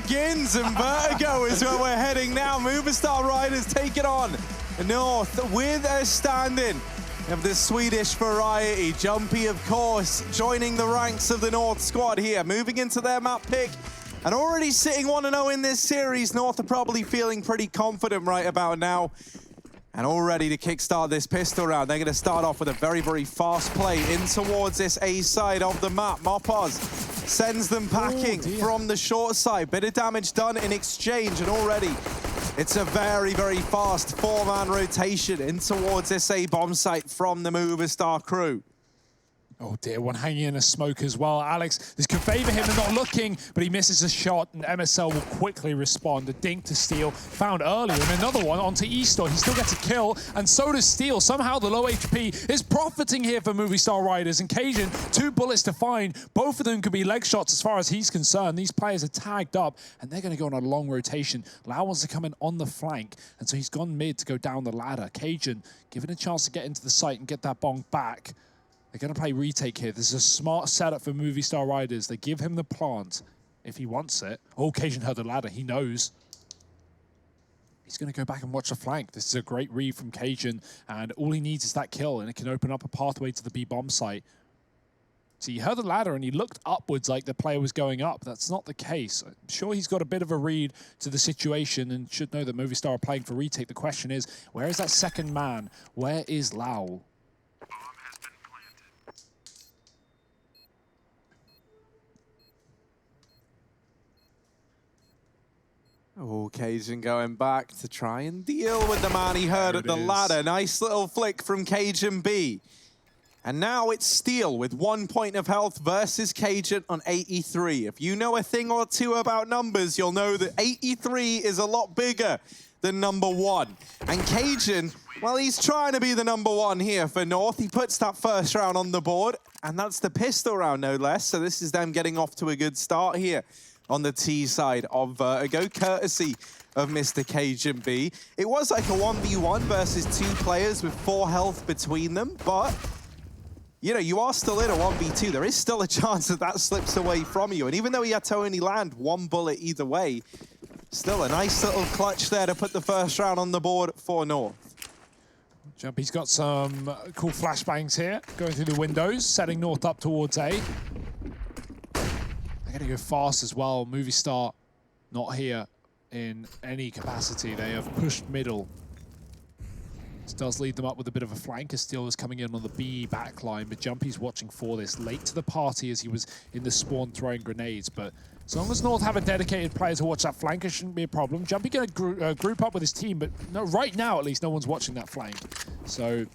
begins, and Vertigo is where we're heading now. Movistar Riders take it on North with a stand-in of the Swedish variety. Jumpy, of course, joining the ranks of the North squad here, moving into their map pick. And already sitting 1-0 in this series, North are probably feeling pretty confident right about now. And all ready to kickstart this pistol round. They're going to start off with a very, very fast play in towards this A side of the map. Mopaz sends them packing from the short side. Bit of damage done in exchange, and already it's a very, very fast four-man rotation in towards this A bomb site from the Movistar crew. Oh dear, one hanging in a smoke as well. Alex, this could favor him and not looking, but he misses a shot, and MSL will quickly respond. A dink to Steel, found earlier, and another one onto Eastor. He still gets a kill, and so does Steel. Somehow the low HP is profiting here for Movistar Riders, and Cajun, 2 bullets to find. Both of them could be leg shots as far as he's concerned. These players are tagged up, and they're going to go on a long rotation. Lau wants to come in on the flank, and so he's gone mid to go down the ladder. Cajun given a chance to get into the site and get that bong back. They're going to play retake here. This is a smart setup for Movistar Riders. They give him the plant if he wants it. Oh, Cajun heard the ladder. He knows. He's going to go back and watch the flank. This is a great read from Cajun, and all he needs is that kill, and it can open up a pathway to the B bomb site. So he heard the ladder, and he looked upwards like the player was going up. That's not the case. I'm sure he's got a bit of a read to the situation and should know that Movistar are playing for retake. The question is, where is that second man? Where is Lau? Oh, Cajun going back to try and deal with the man he heard at the ladder. Nice little flick from Cajun B. And now it's Steel with 1 point of health versus Cajun on 83. If you know a thing or two about numbers, you'll know that 83 is a lot bigger than number 1. And Cajun, well, he's trying to be the number 1 here for North. He puts that first round on the board, and that's the pistol round, no less. So this is them getting off to a good start here on the T side of Vertigo, courtesy of Mr. Cajun B. It was like a 1v1 versus 2 players with 4 health between them, but you know, you are still in a 1v2. There is still a chance that that slips away from you. And even though he had to only land 1 bullet either way, still a nice little clutch there to put the first round on the board for North. Jumpy's got some cool flashbangs here, going through the windows, setting North up towards A. They're going to go fast as well. Movistar not here in any capacity. They have pushed middle. This does lead them up with a bit of a flank as Steel is coming in on the B backline, but Jumpy's watching for this. Late to the party as he was in the spawn throwing grenades, but as long as North have a dedicated player to watch that flank, it shouldn't be a problem. Jumpy going to group up with his team, but no, right now at least no one's watching that flank. So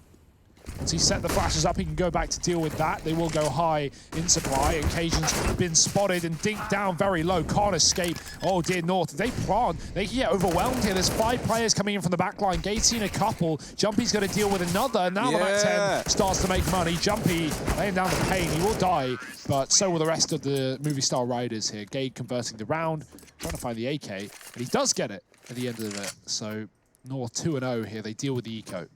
once he set the flashes up, he can go back to deal with that. They will go high in supply, and Cajun's been spotted and dinked down very low. Can't escape. Oh dear, North. They plant. They can get overwhelmed here. There's 5 players coming in from the back line. Gate's seen a couple. Jumpy's going to deal with another. And now the back 10 starts to make money. Jumpy laying down the pain. He will die, but so will the rest of the Movistar Riders here. Gade converting the round, trying to find the AK, but he does get it at the end of it. So North 2-0 here. They deal with the eco.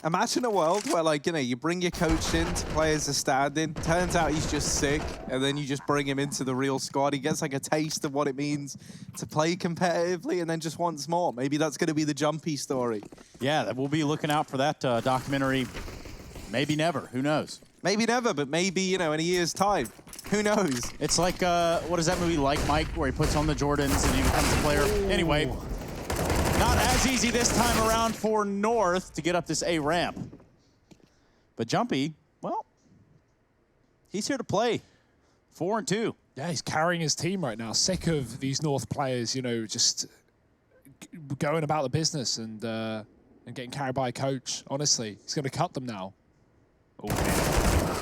Imagine a world where, like, you know, you bring your coach in to play as a stand-in, turns out he's just sick, and then you just bring him into the real squad. He gets like a taste of what it means to play competitively, and then just wants more. Maybe that's going to be the Jumpy story. Yeah, we'll be looking out for that documentary. Maybe never. Who knows? Maybe never, but maybe, you know, in a year's time. Who knows? It's like, what is that movie, Like Mike, where he puts on the Jordans and he becomes a player? Anyway. Not as easy this time around for North to get up this A ramp. But Jumpy, well, he's here to play. 4-2. Yeah, he's carrying his team right now. Sick of these North players, you know, just going about the business and getting carried by a coach. Honestly, he's going to cut them now. Okay.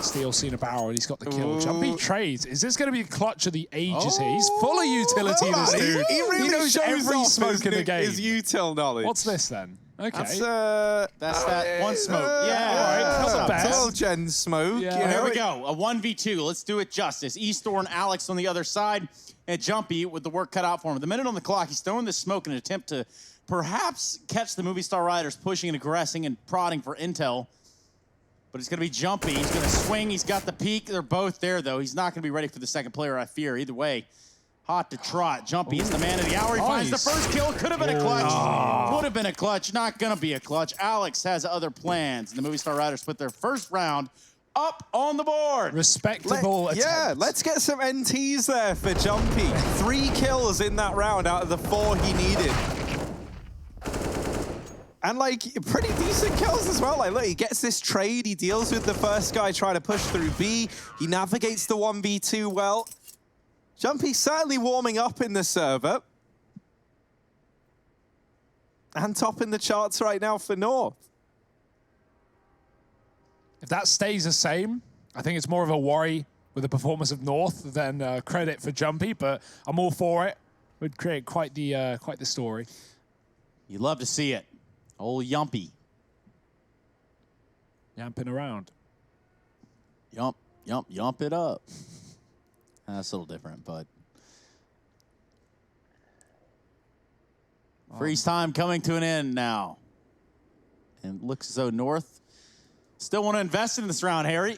Steel seen a barrel and he's got the kill. Jumpy trades. Is this going to be the clutch of the ages here? He's full of utility, this dude. He really knows every smoke in the game. His util knowledge. What's this then? Okay. That's that one smoke. Yeah. All right. That's all Gen smoke. Yeah. You know? Here we go. A 1v2. Let's do it justice. Eastor and Alex on the other side. And Jumpy with the work cut out for him. The minute on the clock, he's throwing this smoke in an attempt to perhaps catch the Movistar Riders pushing and aggressing and prodding for intel. But But it's going to be Jumpy. He's going to swing. He's got the peak. They're both there, though. He's not going to be ready for the second player, I fear. Either way, hot to trot. Jumpy is the man of the hour. He finds the first kill. Could have been a clutch. Would have been a clutch. Not going to be a clutch. Alex has other plans. And the Movistar Riders put their first round up on the board. Respectable attempt. Yeah, let's get some NTs there for Jumpy. 3 kills in that round out of the 4 he needed. And, like, pretty decent kills as well. Like, look, he gets this trade. He deals with the first guy trying to push through B. He navigates the 1v2 well. Jumpy certainly warming up in the server. And topping the charts right now for North. If that stays the same, I think it's more of a worry with the performance of North than credit for Jumpy, but I'm all for it. Would create quite the story. You love to see it. Old Yumpy. Yamping around. Yump it up. That's a little different, but... Freeze time coming to an end now. And looks as though North still want to invest in this round, Harry.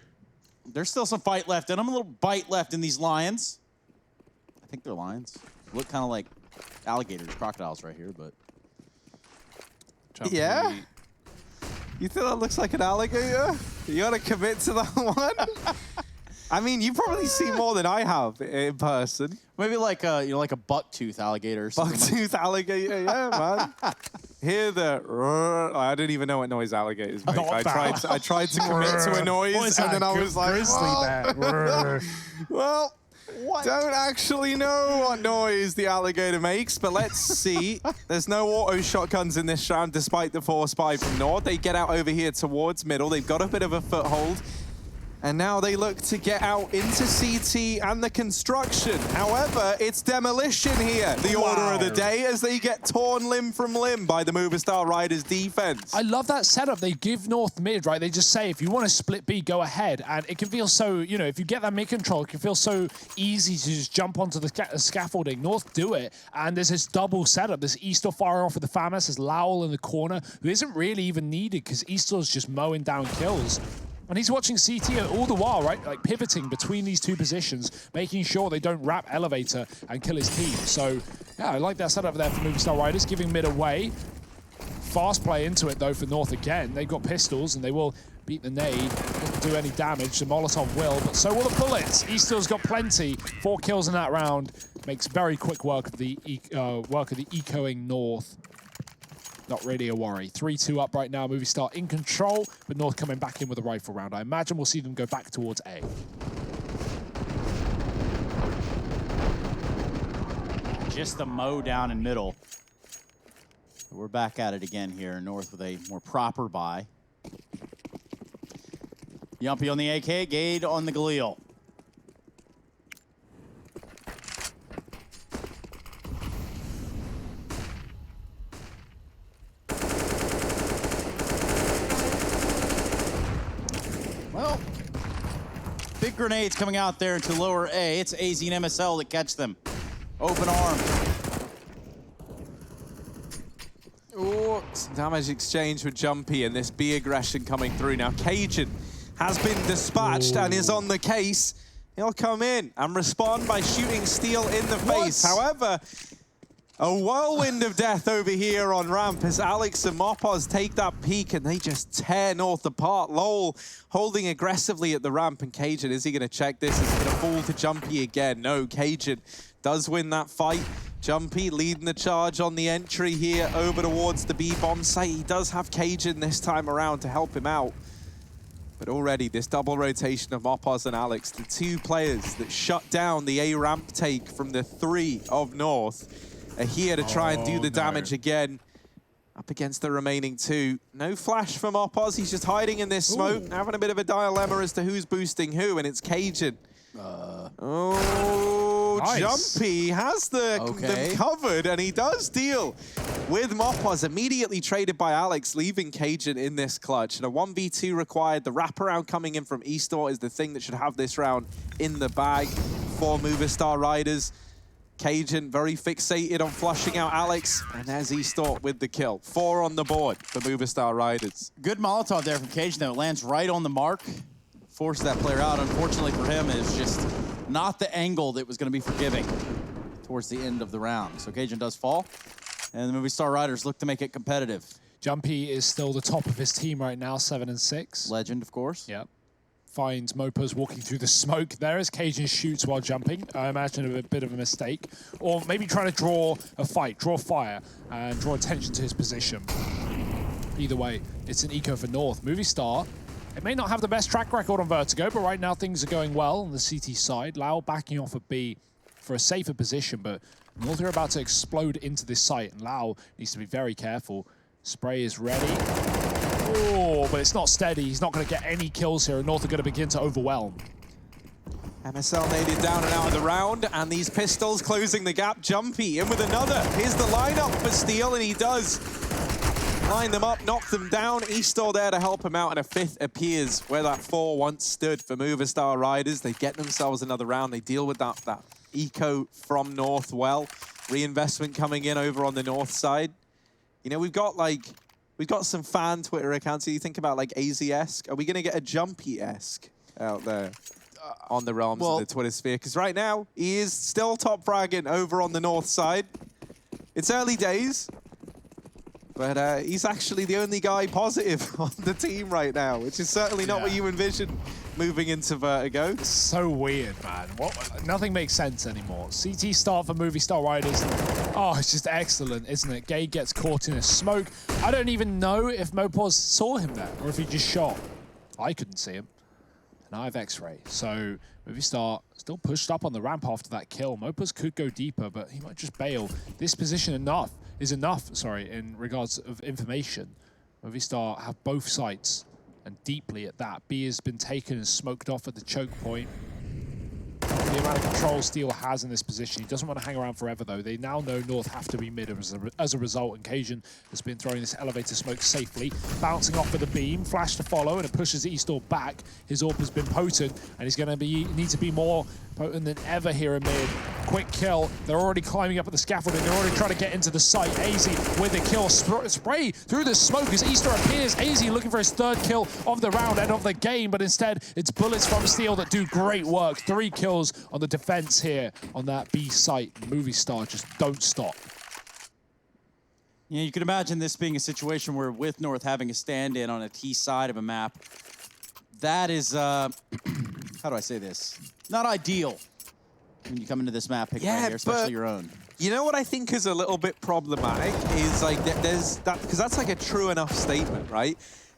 There's still some fight left in them, a little bite left in these lions. I think they're lions. Look kind of like alligators, crocodiles right here, but... Jumpy. Yeah? You think that looks like an alligator? You gotta commit to that one? I mean, you probably see more than I have in person. Maybe like a, you know, like a buck-tooth alligator or something. Buck-tooth alligator, yeah, man. Hear the... I don't even know what noise alligators make. I tried to commit to a noise, and then I was like, well, what? Don't actually know what noise the alligator makes, but let's see. There's no auto shotguns in this round, despite the force buy from North. They get out over here towards middle. They've got a bit of a foothold. And now they look to get out into CT and the construction. However, it's demolition here, the order of the day, as they get torn limb from limb by the Movistar Riders defense. I love that setup. They give North mid, right? They just say, if you want to split B, go ahead. And it can feel so, you know, if you get that mid control, it can feel so easy to just jump onto the scaffolding. North do it. And there's this double setup. There's Eastor firing off with the FAMAS. There's Lowell in the corner, who isn't really even needed because Eastor's just mowing down kills. And he's watching CT all the while, right? Like pivoting between these two positions, making sure they don't wrap Elevator and kill his team. So, yeah, I like that setup there for Movistar Riders, giving mid away. Fast play into it, though, for North again. They've got pistols, and they will beat the nade. Doesn't do any damage. The Molotov will, but so will the bullets. Eastor's got plenty. 4 kills in that round. Makes very quick work of the ecoing North. Not really a worry. 3-2 up right now. Movistar in control, but North coming back in with a rifle round. I imagine we'll see them go back towards A. Just the mow down in middle. We're back at it again here. North with a more proper buy. Yumpy on the AK, Gade on the Galil. Well, big grenades coming out there into lower A. It's AZ and MSL that catch them. Open arm. Oh, some damage exchange with Jumpy and this B aggression coming through. Now, Cajun has been dispatched and is on the case. He'll come in and respond by shooting Steel in the face. However, a whirlwind of death over here on ramp as Alex and Mopaz take that peak and they just tear North apart. Lowell holding aggressively at the ramp, and Cajun, is he going to check this? Is he going to fall to Jumpy again? No, Cajun does win that fight. Jumpy leading the charge on the entry here over towards the B bomb site. He does have Cajun this time around to help him out. But already this double rotation of Mopaz and Alex, the 2 players that shut down the A ramp take from the 3 of North, are here to try and do the damage again. Up against the remaining 2. No flash from Mopaz. He's just hiding in this smoke, having a bit of a dilemma as to who's boosting who, and it's Cajun. Nice. Jumpy has them covered, and he does deal with Mopaz, immediately traded by Alex, leaving Cajun in this clutch. And a 1v2 required. The wraparound coming in from Eastor is the thing that should have this round in the bag for Movistar Riders. Cajun very fixated on flushing out Alex, and there's eStort with the kill. 4 on the board for Movistar Riders. Good Molotov there from Cajun, though. It lands right on the mark. Forced that player out. Unfortunately for him, it's just not the angle that was going to be forgiving towards the end of the round. So Cajun does fall, and the Movistar Riders look to make it competitive. Jumpy is still the top of his team right now, 7-6. Legend, of course. Yep. Finds Mopers walking through the smoke there as Cajun shoots while jumping. I imagine a bit of a mistake. Or maybe trying to draw a fight, draw fire, and draw attention to his position. Either way, it's an eco for North. Movistar, it may not have the best track record on Vertigo, but right now things are going well on the CT side. Lau backing off a B for a safer position, but North are about to explode into this site, and Lau needs to be very careful. Spray is ready. Oh, but it's not steady. He's not going to get any kills here, and North are going to begin to overwhelm. MSL naded down and out of the round, and these pistols closing the gap. Jumpy in with another. Here's the lineup for Steel, and he does line them up, knock them down. eStore there to help him out, and a 5th appears where that 4 once stood for Movistar Riders. They get themselves another round. They deal with that eco from North well. Reinvestment coming in over on the North side. You know, we've got some fan Twitter accounts. So you think about like AZ-esque. Are we going to get a Jumpy-esque out there on the realms of the Twitter sphere? Because right now, he is still top fragging over on the North side. It's early days, but he's actually the only guy positive on the team right now, which is certainly not what you envisioned moving into Vertigo. It's so weird, man. Nothing makes sense anymore. CT start for Movistar Riders. Oh, it's just excellent, isn't it? Gay gets caught in a smoke. I don't even know if Mopos saw him there or if he just shot. I couldn't see him. And I have X-ray. So Movistar still pushed up on the ramp after that kill. Mopos could go deeper, but he might just bail. This position is enough, in regards of information. Movistar have both sites, and deeply at that. B has been taken and smoked off at the choke point. The amount of control Steel has in this position, he doesn't want to hang around forever, though. They now know North have to be mid as a result, and Cajun has been throwing this elevator smoke safely, bouncing off with a beam, flash to follow, and it pushes eStore back. His AWP has been potent, and he's going to need to be more potent than ever here in mid. Quick kill. They're already climbing up at the scaffolding. They're already trying to get into the site. AZ with a kill. Spray through the smoke as eStore appears. AZ looking for his 3rd kill of the round and of the game, but instead it's bullets from Steel that do great work. 3 kills on the defense here on that B site. Movistar just don't stop. Yeah, you can imagine this being a situation where with North having a stand-in on a T side of a map, that is, how do I say this? Not ideal when you come into this map pick right here, especially your own. You know what I think is a little bit problematic is like there's that, because that's like a true enough statement, right?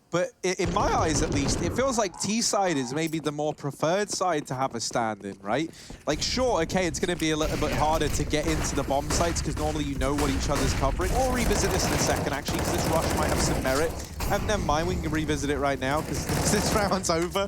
But in my eyes, at least, it feels like T-side is maybe the more preferred side to have a stand-in, right? Like, sure, okay, it's going to be a little bit harder to get into the bomb sites because normally you know what each other's covering. We'll revisit this in a second, actually, because this rush might have some merit. Never mind, we can revisit it right now because this round's over.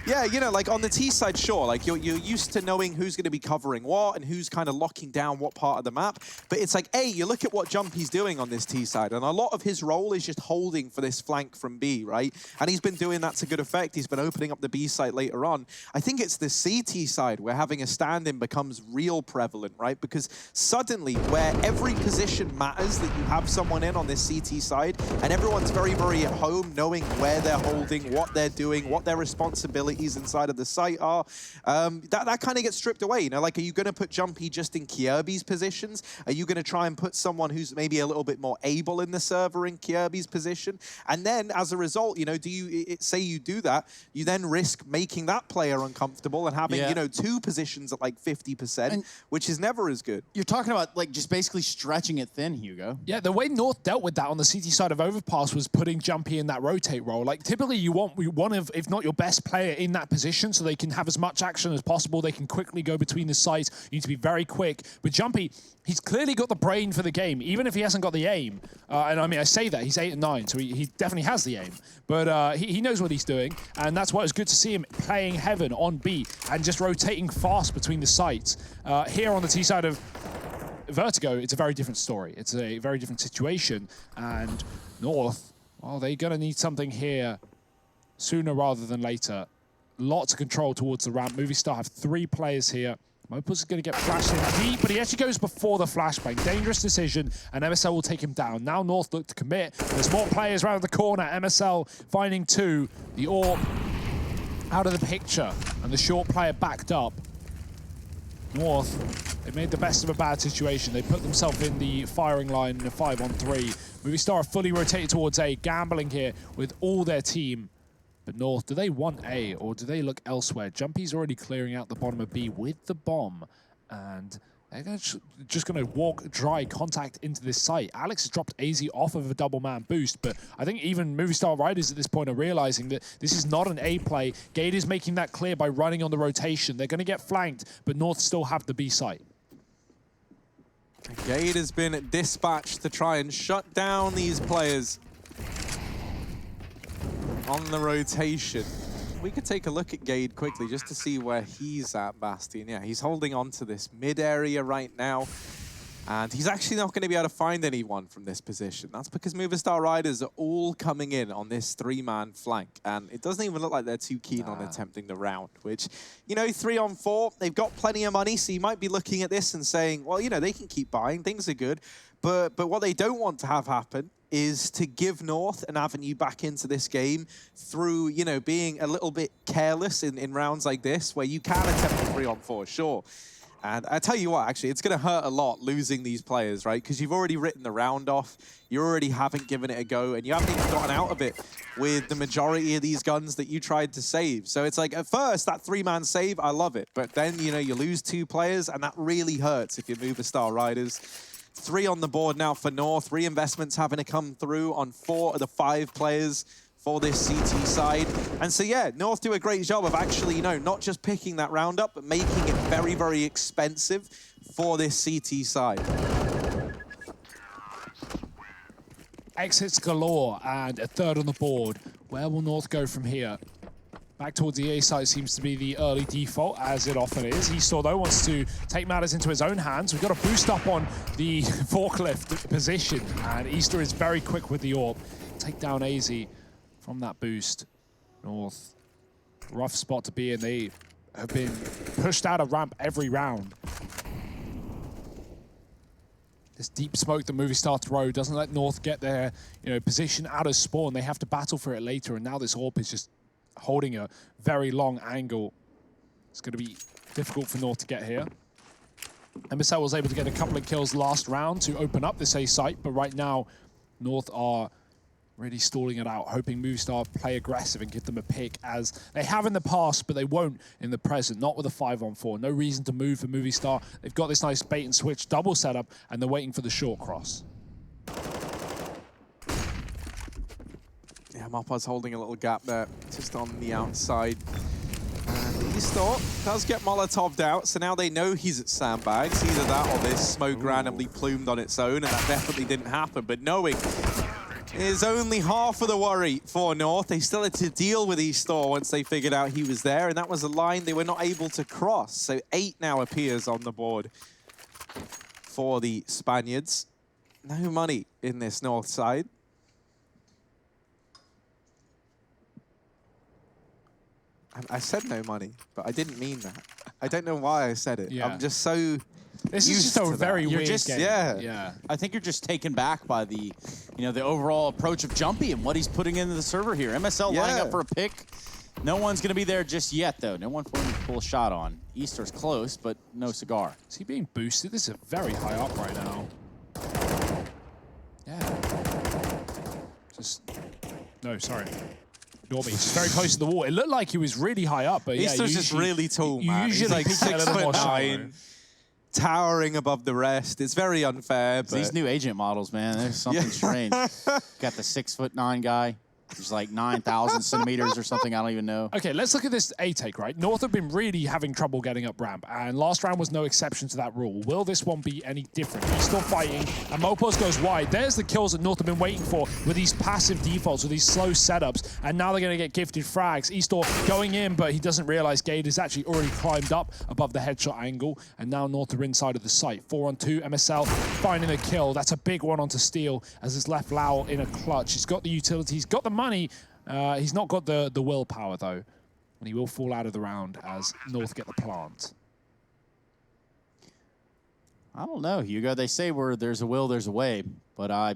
Yeah, you know, like on the T side, sure, like you're used to knowing who's going to be covering what and who's kind of locking down what part of the map. But it's like, A, you look at what Jumpy's doing on this T side, and a lot of his role is just holding for this flank from B, right? And he's been doing that to good effect. He's been opening up the B site later on. I think it's the CT side where having a stand-in becomes real prevalent, right? Because suddenly, where every position matters that you have someone in on this CT side, and everyone's very, very at home knowing where they're holding, what they're doing, what their responsibilities inside of the site are, that kind of gets stripped away. You know, like, are you going to put Jumpy just in Kierby's positions? Are you going to try and put someone who's maybe a little bit more able in the server in Kierby's position? And then, as a result, you know, say you do that, you then risk making that player uncomfortable and having, you know, 2 positions at like 50%, which is never as good. You're talking about like just basically stretching it thin, Hugo. Yeah, the way North dealt with that on the CT side of Overpass was putting Jumpy in that rotate role. Like, typically you want one of, if not your best player in that position so they can have as much action as possible. They can quickly go between the sides. You need to be very quick. But Jumpy, he's clearly got the brain for the game, even if he hasn't got the aim. And I mean, I say that, he's 8 and 9, so he definitely has the aim. But he knows what he's doing, and that's why it's good to see him playing Heaven on B and just rotating fast between the sites. Here on the T side of Vertigo, it's a very different story. It's a very different situation. And North, well, they're going to need something here sooner rather than later. Lots of control towards the ramp. Movistar have 3 players here. Mopus is going to get flashed in deep, but he actually goes before the flashbang. Dangerous decision, and MSL will take him down. Now North look to commit. There's more players around the corner. MSL finding two. The AWP out of the picture, and the short player backed up. North, they made the best of a bad situation. They put themselves in the firing line in a 5-on-3. Movistar are fully rotated towards A, gambling here with all their team. But North, do they want A or do they look elsewhere? Jumpy's already clearing out the bottom of B with the bomb, and they're just going to walk dry contact into this site. Alex has dropped AZ off of a double-man boost, but I think even Movistar Riders at this point are realizing that this is not an A play. Gade is making that clear by running on the rotation. They're going to get flanked, but North still have the B site. Gade has been dispatched to try and shut down these players on the rotation. We could take a look at Gade quickly just to see where he's at, Bastion. Yeah, he's holding on to this mid area right now, and he's actually not going to be able to find anyone from this position. That's because Movistar Riders are all coming in on this 3-man flank, and it doesn't even look like they're too keen on attempting the round, which, you know, 3-on-4, they've got plenty of money, so you might be looking at this and saying, well, you know, they can keep buying, things are good, but what they don't want to have happen is to give North an avenue back into this game through, you know, being a little bit careless in rounds like this, where you can attempt a 3-on-4, sure. And I tell you what, actually, it's going to hurt a lot losing these players, right? Because you've already written the round off, you already haven't given it a go, and you haven't even gotten out of it with the majority of these guns that you tried to save. So it's like, at first, that 3-man save, I love it. But then, you know, you lose 2 players, and that really hurts if you're Movistar Riders. 3 on the board now for North. Reinvestments having to come through on 4 of the 5 players for this CT side. And so, yeah, North do a great job of actually, you know, not just picking that round up, but making it very, very expensive for this CT side. Exits galore and a 3rd on the board. Where will North go from here? Back towards the A side seems to be the early default, as it often is. Eastor, though, wants to take matters into his own hands. We've got a boost up on the forklift position, and Easter is very quick with the AWP. Take down AZ from that boost. North, rough spot to be in. They have been pushed out of ramp every round. This deep smoke that Movistar throw doesn't let North get their, you know, position out of spawn. They have to battle for it later, and now this AWP is just holding a very long angle. It's going to be difficult for North to get here. MSL was able to get a couple of kills last round to open up this A site, but right now, North are really stalling it out, hoping Movistar play aggressive and give them a pick, as they have in the past, but they won't in the present, not with a 5-on-4. No reason to move for Movistar. They've got this nice bait and switch double setup, and they're waiting for the short cross. Yeah, Moppa's holding a little gap there, just on the outside. And Eastor does get Molotov'd out, so now they know he's at sandbags. Either that or this smoke randomly plumed on its own, and that definitely didn't happen. But knowing is only half of the worry for North. They still had to deal with Eastor once they figured out he was there, and that was a line they were not able to cross. So 8 now appears on the board for the Spaniards. No money in this North side. I said no money, but I didn't mean that. I don't know why I said it. Yeah. I'm just so This is just a very weird game. Yeah. I think you're just taken back by the, you know, the overall approach of Jumpy and what he's putting into the server here. MSL lining up for a pick. No one's going to be there just yet, though. No one for him to pull a shot on. Easter's close, but no cigar. Is he being boosted? This is very high up right now. Yeah. Just... No, sorry. Ignore me. Just very close to the wall. It looked like he was really high up, but yeah, Easter's just really tall, man. He's like peak a little more 6'9", towering above the rest. It's very unfair, but... These new agent models, man, there's something strange. Got the 6'9" guy. There's like 9,000 centimeters or something, I don't even know. Okay, let's look at this A take, right? North have been really having trouble getting up ramp, and last round was no exception to that rule. Will this one be any different? He's still fighting, and Mopos goes wide. There's the kills that North have been waiting for with these passive defaults, with these slow setups, and now they're going to get gifted frags. Eastor going in, but he doesn't realize Gade has actually already climbed up above the headshot angle, and now North are inside of the site. 4-on-2, MSL finding a kill. That's a big one onto Steel, as it's left Lau in a clutch. He's got the utility, he's got the money. He's not got the willpower, though, and he will fall out of the round as North get the plant. I don't know, Hugo. They say where there's a will, there's a way, but I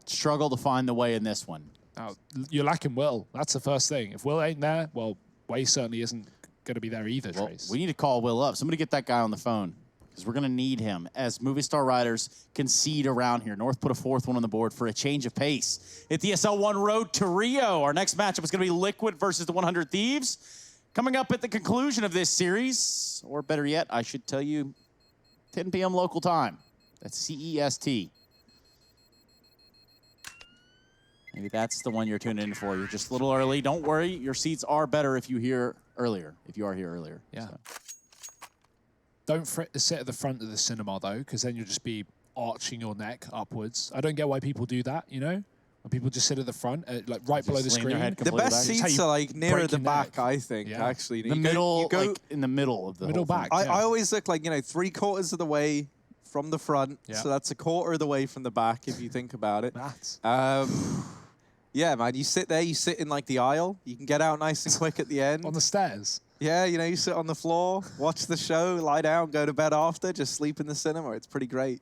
struggle to find the way in this one. Now, you're lacking will. That's the first thing. If will ain't there, well, way certainly isn't going to be there either, Well, Trace. we need to call Will up. Somebody get that guy on the phone, because we're going to need him as Movistar Riders concede around here. North put a fourth one on the board for a change of pace. At the ESL 1 road to Rio. Our next matchup is going to be Liquid versus the 100 Thieves. Coming up at the conclusion of this series, or better yet, I should tell you, 10 p.m. local time. That's CEST. Maybe that's the one you're tuning in for. You're just a little early. Don't worry. Your seats are better if you hear earlier, if you are here earlier. Yeah. So. Don't sit at the front of the cinema, though, because then you'll just be arching your neck upwards. I don't get why people do that, you know? When people just sit at the front, like right below the lean their screen. head The completely best back. seats are like nearer break the your back, neck. I think, Yeah. actually. The middle, like in the middle of the Middle whole thing. back. I always look like, you know, 3/4 of the way from the front. Yeah. So that's a quarter of the way from the back, if you think about it. Maths. Yeah, man, you sit there, you sit in like the aisle. You can get out nice and quick at the end. On the stairs. Yeah, you know, you sit on the floor, watch the show, lie down, go to bed after, just sleep in the cinema. It's pretty great.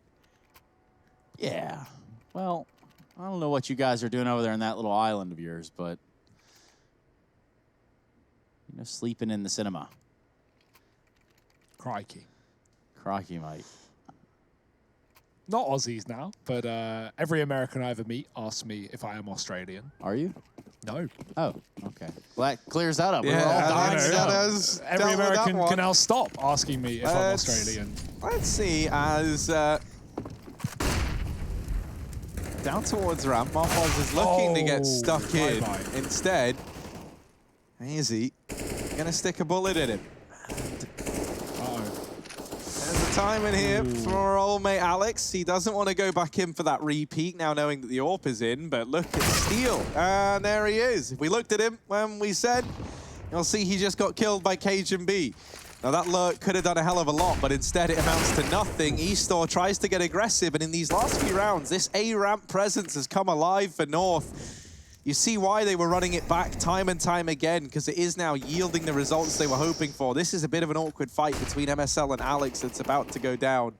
Yeah. Well, I don't know what you guys are doing over there in that little island of yours, but you know, sleeping in the cinema. Crikey. Crocky, Mike. Not Aussies now, but every American I ever meet asks me if I am Australian. Are you? No. Oh, okay. Well, that clears that up. Yeah, We're all I dying know. to That know. has Every dealt with that American one. can now stop asking me if I'm Australian. Let's see, as down towards ramp, Moffos is looking to get stuck in. bye-bye. Instead, Hazy gonna stick a bullet in him. Uh-oh. There's a time in here for our old mate Alex. He doesn't want to go back in for that repeat now knowing that the AWP is in, but look at Steel. And there he is. If we looked at him when we said, you'll see he just got killed by Cajun B. Now that lurk could have done a hell of a lot, but instead it amounts to nothing. eStore tries to get aggressive, and in these last few rounds, this A-ramp presence has come alive for North. You see why they were running it back time and time again, because it is now yielding the results they were hoping for. This is a bit of an awkward fight between MSL and Alex that's about to go down.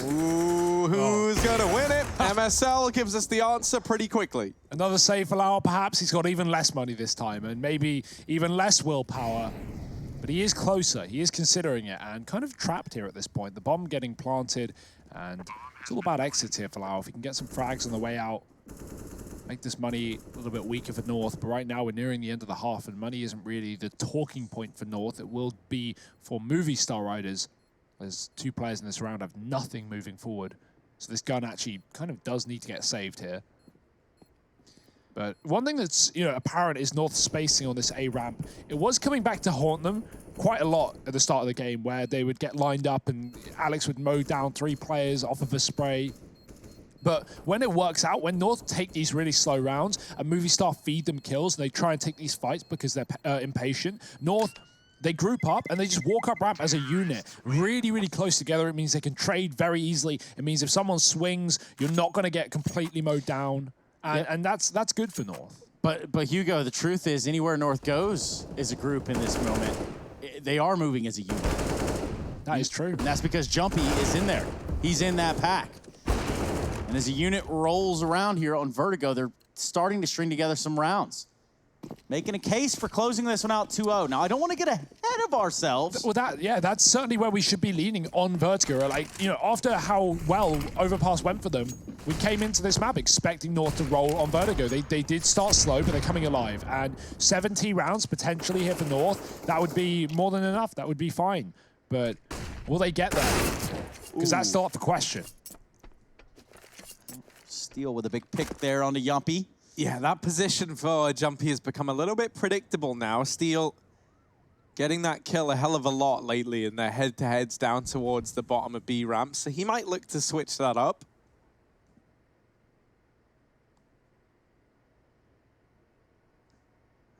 Ooh, who's gonna win it? MSL gives us the answer pretty quickly. Another save for Lau, perhaps. He's got even less money this time and maybe even less willpower. But he is closer. He is considering it and kind of trapped here at this point. The bomb getting planted, and it's all about exits here for Lau. If he can get some frags on the way out, make this money a little bit weaker for North. But right now we're nearing the end of the half, and money isn't really the talking point for North. It will be for Movistar Riders. There's two players in this round have nothing moving forward. So this gun actually kind of does need to get saved here. But one thing that's apparent is North's spacing on this A ramp. It was coming back to haunt them quite a lot at the start of the game, where they would get lined up and Alex would mow down 3 players off of a spray. But when it works out, when North take these really slow rounds and Movistar feed them kills and they try and take these fights because they're impatient, North, they group up and they just walk up ramp as a unit, really, really close together. It means they can trade very easily. It means if someone swings, you're not going to get completely mowed down. And that's good for North. But Hugo, the truth is, anywhere North goes is a group in this moment. They are moving as a unit. That is true. And that's because Jumpy is in there. He's in that pack. And as a unit rolls around here on Vertigo, they're starting to string together some rounds. Making a case for closing this one out 2-0. Now, I don't want to get ahead of ourselves. Well, that's certainly where we should be leaning on Vertigo. Like, after how well Overpass went for them, we came into this map expecting North to roll on Vertigo. They did start slow, but they're coming alive. And 70 rounds potentially here for North, that would be more than enough. That would be fine. But will they get there? Because that's still up for question. Steal with a big pick there on the Yumpy. Yeah, that position for Jumpy has become a little bit predictable now. Steel getting that kill a hell of a lot lately in their head-to-heads down towards the bottom of B ramp, so he might look to switch that up.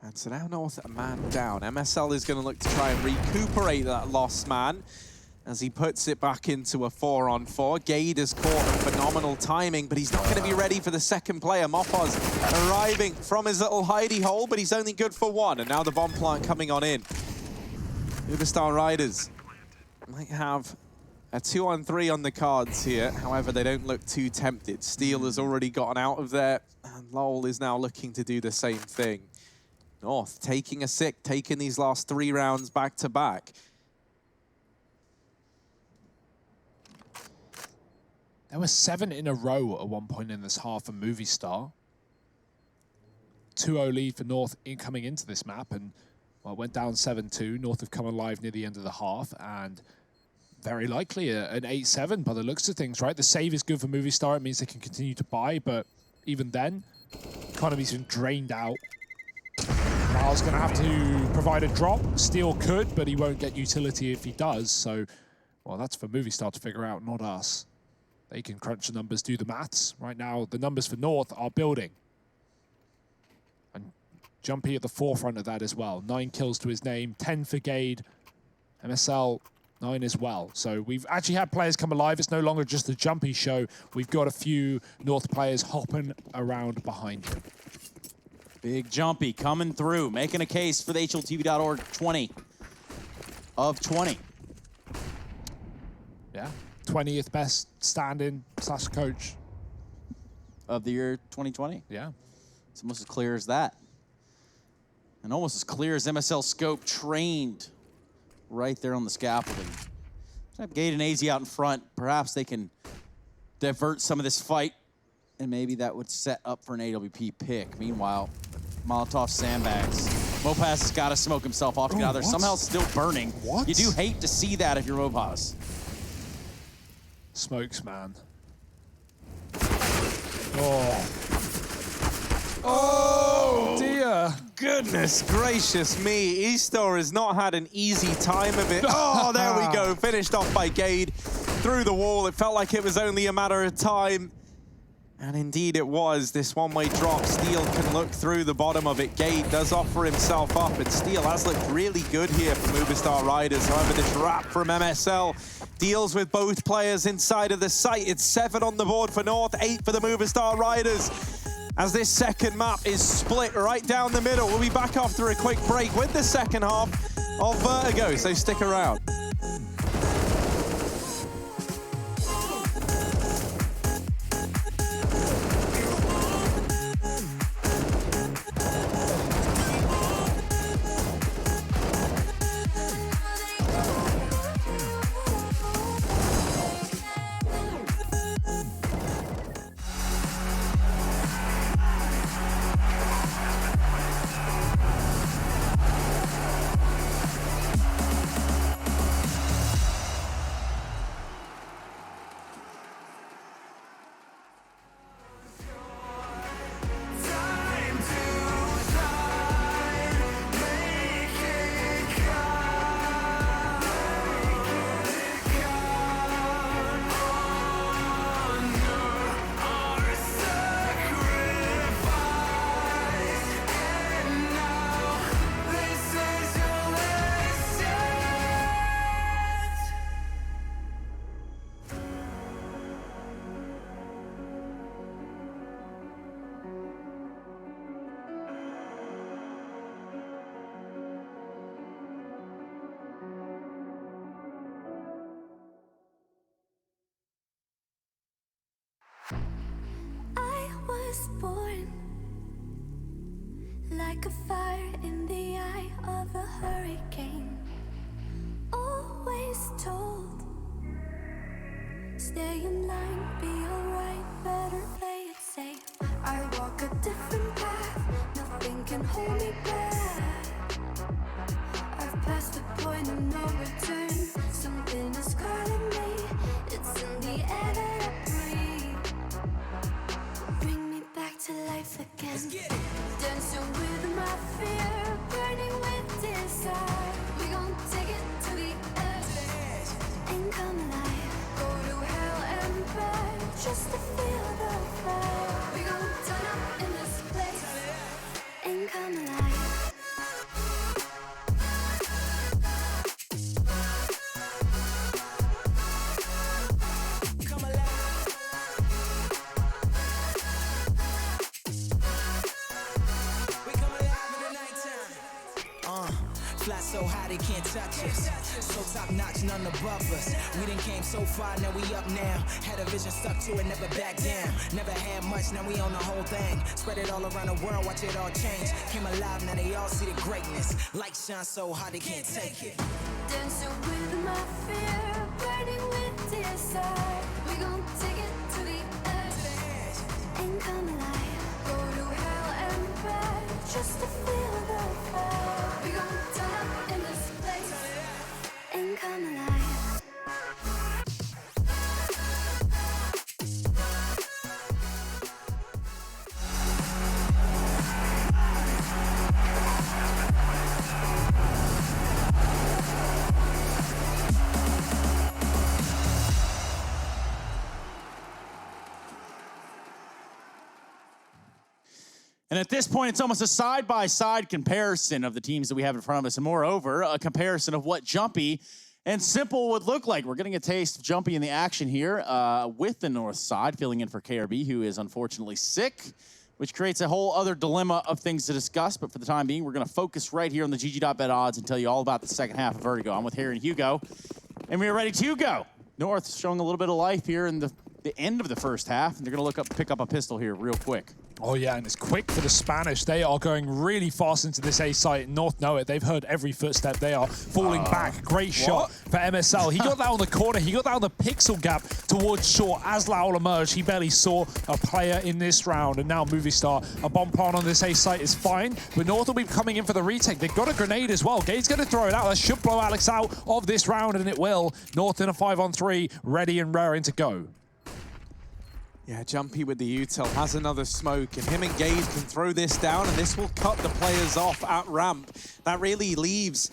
And so now North a man down. MSL is going to look to try and recuperate that lost man as he puts it back into a 4-on-4. Gade has caught a phenomenal timing, but he's not going to be ready for the second player. Moffos arriving from his little hidey hole, but he's only good for 1. And now the bomb plant coming on in. Movistar Riders might have A 2-on-3 on the cards here. However, they don't look too tempted. Steel has already gotten out of there, and Lowell is now looking to do the same thing. North taking a sick, taking these last 3 rounds back to back. There were 7 in a row at one point in this half for Movistar. 2-0 lead for North coming into this map, and well, went down 7-2. North have come alive near the end of the half, and very likely an 8-7 by the looks of things, right? The save is good for Movistar. It means they can continue to buy, but even then, economy's been drained out. Niall's going to have to provide a drop. Steel could, but he won't get utility if he does. So, well, that's for Movistar to figure out, not us. They can crunch the numbers, do the maths. Right now, the numbers for North are building. And Jumpy at the forefront of that as well. 9 kills to his name, 10 for Gade. MSL, 9 as well. So we've actually had players come alive. It's no longer just a Jumpy show. We've got a few North players hopping around behind him. Big Jumpy coming through, making a case for the HLTV.org 20 of 20. Yeah, 20th best stand-in / coach. Of the year 2020. Yeah. It's almost as clear as that. And almost as clear as MSL Scope trained right there on the scaffolding. Have Gade and AZ out in front. Perhaps they can divert some of this fight, and maybe that would set up for an AWP pick. Meanwhile, Molotov sandbags. Mopaz has got to smoke himself off to get out there. Somehow still burning. What? You do hate to see that if you're Mopaz. Smokes, man. Oh. Oh, Dear. goodness gracious me. Eastor has not had an easy time of it. Oh, there we go. Finished off by Gade through the wall. It felt like it was only a matter of time. And indeed it was. This one-way drop. Steel can look through the bottom of it. Gade does offer himself up, and Steel has looked really good here for Movistar Riders. However, this wrap from MSL deals with both players inside of the site. It's 7 on the board for North, 8 for the Movistar Riders. As this second map is split right down the middle. We'll be back after a quick break with the second half of Vertigo, so stick around. Born like a fire in the eye of a hurricane. Always told, stay in line, be alright, better play it safe. I walk a different path, nothing can hold me back. I've passed the point of no return, something is calling me, it's in the air that I breathe. Bring me back to life again. Dancing with my fear, burning with desire. We gon' take it to the edge and come alive. Go to hell and back just to feel the fire. We gon' turn up in this place and come alive. so high they can't touch us. So top notch, none above us. We done came so far, now we up now. Had a vision, stuck to it, never back down. Never had much, now we own the whole thing. Spread it all around the world, watch it all change. Came alive, now they all see the greatness. Light shine so hard they can't take it. Dancing with my fear, burning with desire. We gon' take it to the edge and come alive. Go to hell and back just to feel the fire. We gon' turn up in this place and come alive. And at this point, it's almost a side-by-side comparison of the teams that we have in front of us. And moreover, a comparison of what Jumpy and Simple would look like. We're getting a taste of Jumpy in the action here with the North side, filling in for KRB, who is unfortunately sick, which creates a whole other dilemma of things to discuss. But for the time being, we're going to focus right here on the GG.bet odds and tell you all about the second half of Vertigo. I'm with Harry and Hugo, and we are ready to go. North showing a little bit of life here in the end of the first half, and they're going to pick up a pistol here real quick. Oh yeah, and it's quick for the Spanish. They are going really fast into this A site. North know it. They've heard every footstep. They are falling back. Great shot for MSL. He got that on the corner. He got that on the pixel gap towards short as Laul emerged. He barely saw a player in this round. And now Movistar, a bomb plant on this A site is fine. But North will be coming in for the retake. They've got a grenade as well. Gade's going to throw it out. That should blow Alex out of this round, and it will. North in a 5-on-3, ready and raring to go. Yeah, Jumpy with the util has another smoke, and him and Gade can throw this down, and this will cut the players off at ramp. That really leaves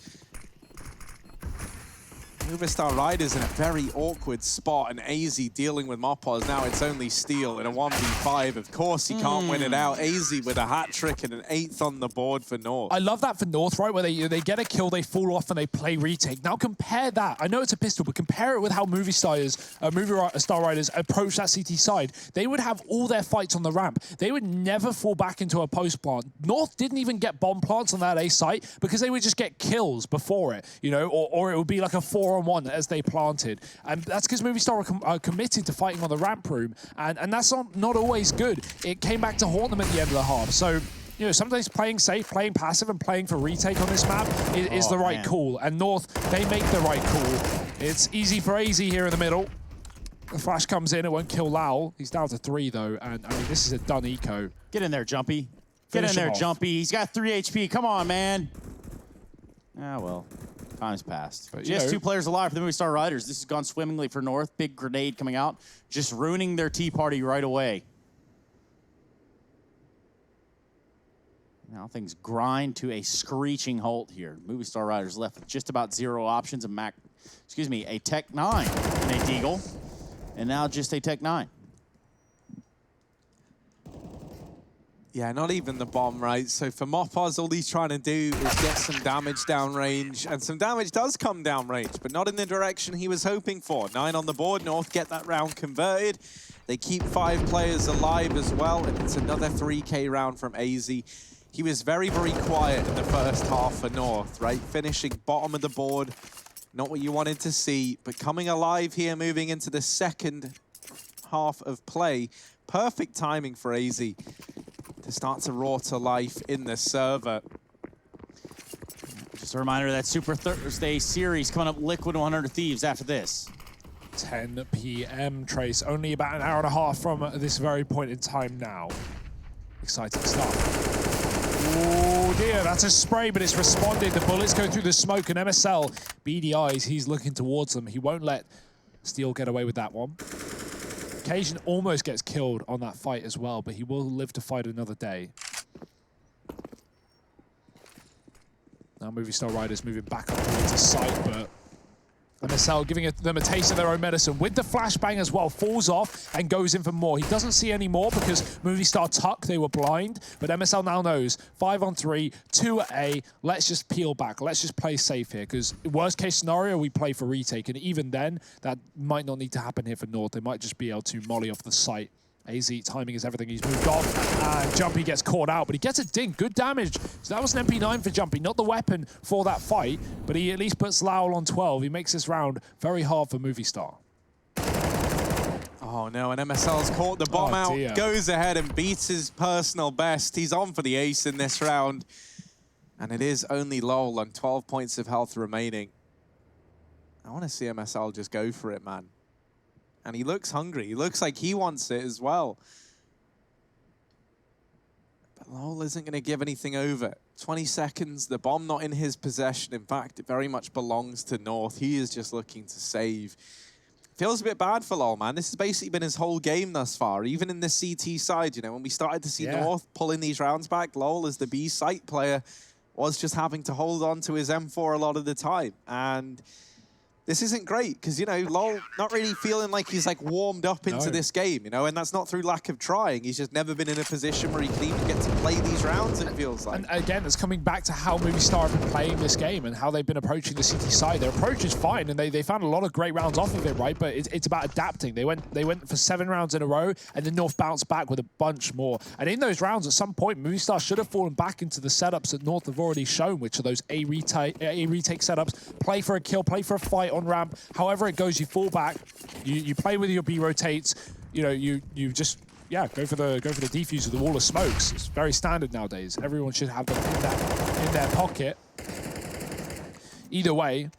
Movistar Riders in a very awkward spot, and AZ dealing with Mopaz. Now it's only Steel in a 1v5. Of course he can't win it out. AZ with a hat trick and an 8th on the board for North. I love that for North, right? Where they get a kill, they fall off, and they play retake. Now compare that. I know it's a pistol, but compare it with how Movistar Riders approach that CT side. They would have all their fights on the ramp. They would never fall back into a post plant. North didn't even get bomb plants on that A site because they would just get kills before it, you know, or it would be like a 4-on-1 as they planted. And that's because Movistar are committed to fighting on the ramp room, and that's not always good. It came back to haunt them at the end of the half. So, you know, sometimes playing safe, playing passive, and playing for retake on this map is the right call. And North, they make the right call. It's easy for AZ here in the middle. The flash comes in, it won't kill Laul. He's down to 3 though, and I mean, this is a done eco. Get in there, Jumpy. Get in there, Jumpy. He's got 3 HP. Come on, man. Ah, well. Time's passed. But, just 2 players alive for the Movistar Riders. This has gone swimmingly for North. Big grenade coming out, just ruining their tea party right away. Now things grind to a screeching halt here. Movistar Riders left with just about 0 options. A Tech 9 and a Deagle, and now just a Tech 9. Yeah, not even the bomb, right? So for Mopaz, all he's trying to do is get some damage downrange, and some damage does come downrange, but not in the direction he was hoping for. 9 on the board, North get that round converted. They keep 5 players alive as well, and it's another 3K round from AZ. He was very, very quiet in the first half for North, right? Finishing bottom of the board, not what you wanted to see, but coming alive here, moving into the second half of play. Perfect timing for AZ to start to roar to life in the server. Just a reminder that Super Thursday series coming up, Liquid 100 Thieves after this. 10 p.m. Trace, only about an hour and a half from this very point in time now. Exciting stuff. Oh dear, that's a spray, but it's responded. The bullets go through the smoke, and MSL, beady eyes, he's looking towards them. He won't let Steel get away with that one. Cajun almost gets killed on that fight as well, but he will live to fight another day. Now Movistar Riders moving back up towards the site, but MSL giving them a taste of their own medicine with the flashbang as well, falls off and goes in for more. He doesn't see any more because Movistar tuck, they were blind, but MSL now knows 5-on-3, 2A, let's just peel back, let's just play safe here, because worst case scenario, we play for retake, and even then, that might not need to happen here for North. They might just be able to molly off the site AZ timing is everything. He's moved on, and Jumpy gets caught out, but he gets a dink. Good damage. So that was an MP9 for Jumpy, not the weapon for that fight, but he at least puts Lowell on 12. He makes this round very hard for Movistar. Oh no, and MSL's caught the bomb out, dear. goes ahead and beats his personal best. He's on for the ace in this round. And it is only Lowell on 12 points of health remaining. I want to see MSL just go for it, man. And he looks hungry. He looks like he wants it as well. But Lowell isn't going to give anything over. 20 seconds, the bomb not in his possession. In fact, it very much belongs to North. He is just looking to save. Feels a bit bad for Lowell, man. This has basically been his whole game thus far, even in the CT side. You know, when we started to see North pulling these rounds back, Lowell as the B site player was just having to hold on to his M4 a lot of the time. And this isn't great because, you know, Lowell not really feeling like he's like warmed up into this game, you know, and that's not through lack of trying. He's just never been in a position where he can even get to play these rounds, it feels like. And again, it's coming back to how Movistar have been playing this game and how they've been approaching the CT side. Their approach is fine, and they found a lot of great rounds off of it, right? But it's about adapting. They went for 7 rounds in a row, and then North bounced back with a bunch more. And in those rounds, at some point, Movistar should have fallen back into the setups that North have already shown, which are those A retake setups. Play for a kill, play for a fight on ramp. However it goes, you fall back, you play with your B rotates, you know, you just go for the defuse with the wall of smokes. It's very standard nowadays. Everyone should have them in their pocket. Either way,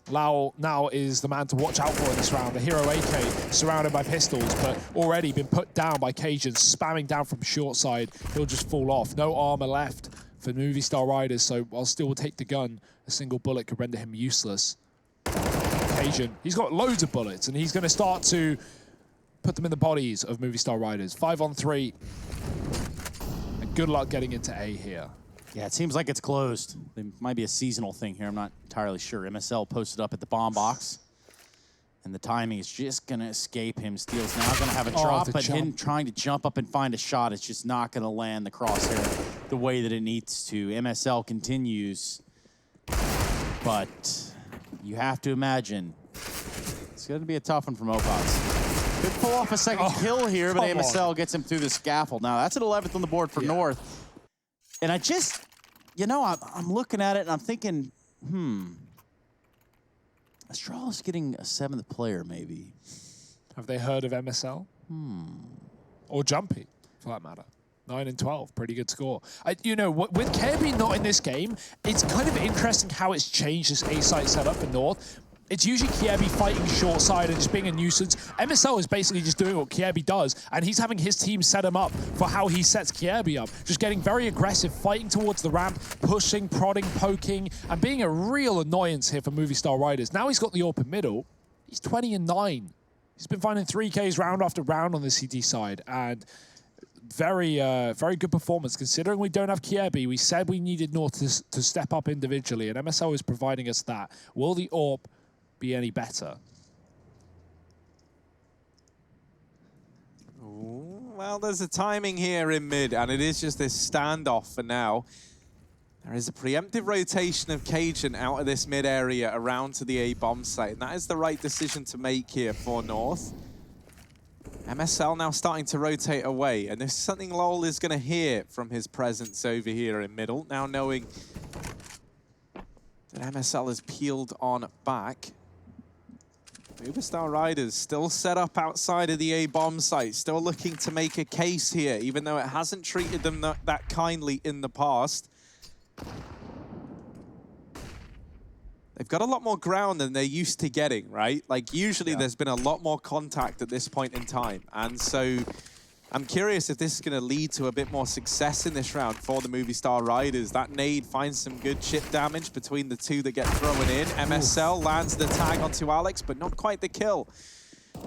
Lowell now is the man to watch out for in this round. The hero AK surrounded by pistols, but already been put down by Cajun, spamming down from short side. He'll just fall off. No armor left for Movistar Riders, so while Steel will take the gun, a single bullet could render him useless. Cajun, he's got loads of bullets, and he's going to start to put them in the bodies of Movistar Riders. 5-on-3. And good luck getting into A here. Yeah, it seems like it's closed. It might be a seasonal thing here. I'm not entirely sure. MSL posted up at the bomb box, and the timing is just going to escape him. Steel's now going to have a drop, but him trying to jump up and find a shot is just not going to land the crosshair the way that it needs to. MSL continues, but you have to imagine it's going to be a tough one from Opaz. Could pull off a second kill here, but MSL gets him through the scaffold. Now, that's an 11th on the board for North. And I just, you know, I'm looking at it and I'm thinking, Astralis getting a 7th player, maybe. Have they heard of MSL? Or Jumpy, for that matter. 9-12, pretty good score. You know, with KRB not in this game, it's kind of interesting how it's changed this A-site setup for North. It's usually KRB fighting short side and just being a nuisance. MSL is basically just doing what KRB does, and he's having his team set him up for how he sets KRB up. Just getting very aggressive, fighting towards the ramp, pushing, prodding, poking, and being a real annoyance here for Movistar Riders. Now he's got the open middle. He's 20-9. He's been finding 3Ks round after round on the CT side, and very good performance considering we don't have KRB. We said we needed North to step up individually, and MSL is providing us that. Will the AWP be any better? Ooh, well, there's a timing here in mid, and it is just this standoff for now. There is a preemptive rotation of Cajun out of this mid area around to the A bomb site, and that is the right decision to make here for North. MSL now starting to rotate away, and this is something Lowell is going to hear from his presence over here in middle, now knowing that MSL is peeled on back. Movistar Riders still set up outside of the A bomb site, still looking to make a case here, even though it hasn't treated them that kindly in the past. They've got a lot more ground than they're used to getting, right? Like, usually there's been a lot more contact at this point in time. And so I'm curious if this is going to lead to a bit more success in this round for the Movistar Riders. That nade finds some good chip damage between the two that get thrown in. MSL lands the tag onto Alex, but not quite the kill.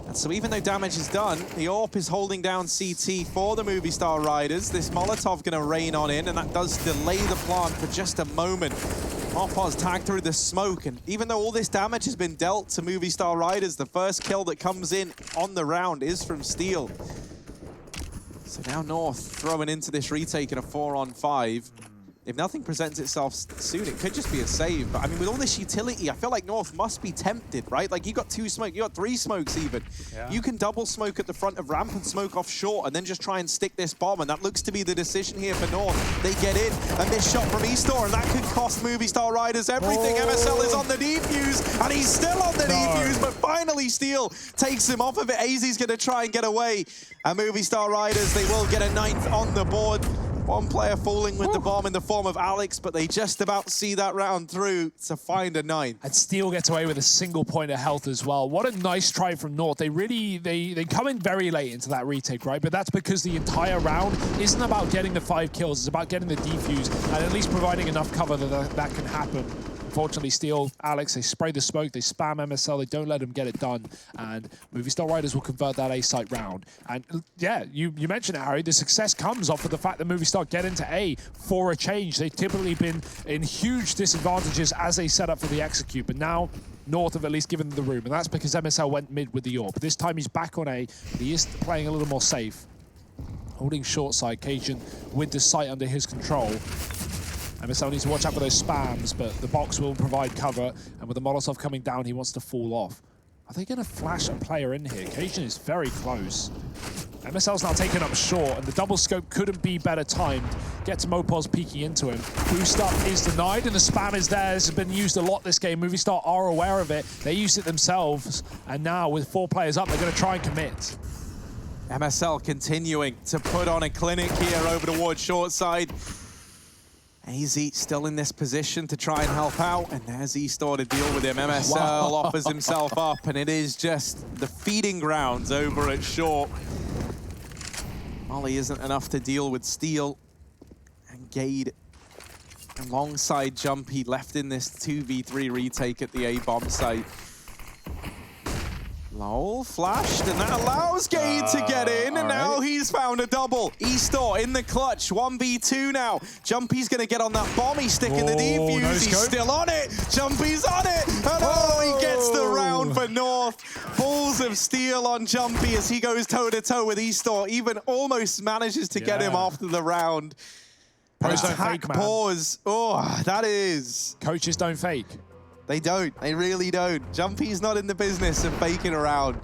And so even though damage is done, the AWP is holding down CT for the Movistar Riders. This Molotov going to rain on in, and that does delay the plant for just a moment. Opaz tagged through the smoke, and even though all this damage has been dealt to Movistar Riders, the first kill that comes in on the round is from Steel. So now North throwing into this retake in a 4-on-5. if nothing presents itself soon, it could just be a save. But I mean, with all this utility, I feel like North must be tempted, right? Like, you got 2 smoke, you got 3 smokes even. Yeah. You can double smoke at the front of ramp and smoke off short, and then just try and stick this bomb. And that looks to be the decision here for North. They get in, and this shot from Eastor, and that could cost Movistar Riders everything. MSL is on the defuse, and he's still on the defuse, but finally Steel takes him off of it. AZ's going to try and get away. And Movistar Riders, they will get a 9th on the board. One player falling with the bomb in the form of Alex, but they just about see that round through to find a 9th. And Steel gets away with a single point of health as well. What a nice try from North. They really, they come in very late into that retake, right? But that's because the entire round isn't about getting the 5 kills. It's about getting the defuse and at least providing enough cover that can happen. Unfortunately, Steel, Alex, they spray the smoke, they spam MSL, they don't let them get it done, and Movistar Riders will convert that A site round. And yeah, you mentioned it, Harry, the success comes off of the fact that Movistar get into A for a change. They've typically been in huge disadvantages as they set up for the execute, but now North have at least given them the room, and that's because MSL went mid with the AWP. This time he's back on A, but he is playing a little more safe. Holding short side, Cajun with the site under his control. MSL needs to watch out for those spams, but the box will provide cover, and with the Molotov coming down, he wants to fall off. Are they going to flash a player in here? Cajun is very close. MSL's now taken up short, and the double scope couldn't be better timed. Gets Mopos peeking into him. Boost up is denied, and the spam is there. This has been used a lot this game. Movistar are aware of it. They used it themselves, and now with 4 players up, they're going to try and commit. MSL continuing to put on a clinic here over towards short side. AZ still in this position to try and help out, and there's Eastor to deal with him. MSL offers himself up, and it is just the feeding grounds over at short. Molly isn't enough to deal with Steel, and Gade alongside Jumpy left in this 2v3 retake at the A-bomb site. Lol flashed, and that allows Gade to get in, and now he's found a double. Eastor in the clutch, 1v2 now. Jumpy's gonna get on that bomb, he's sticking the defuse, he's still on it. Jumpy's on it, and he gets the round for North. Balls of steel on Jumpy as he goes toe-to-toe with Eastor, even almost manages to get him after the round. Attack pause, that is. Coaches don't fake. They don't. They really don't. Jumpy's not in the business of faking around.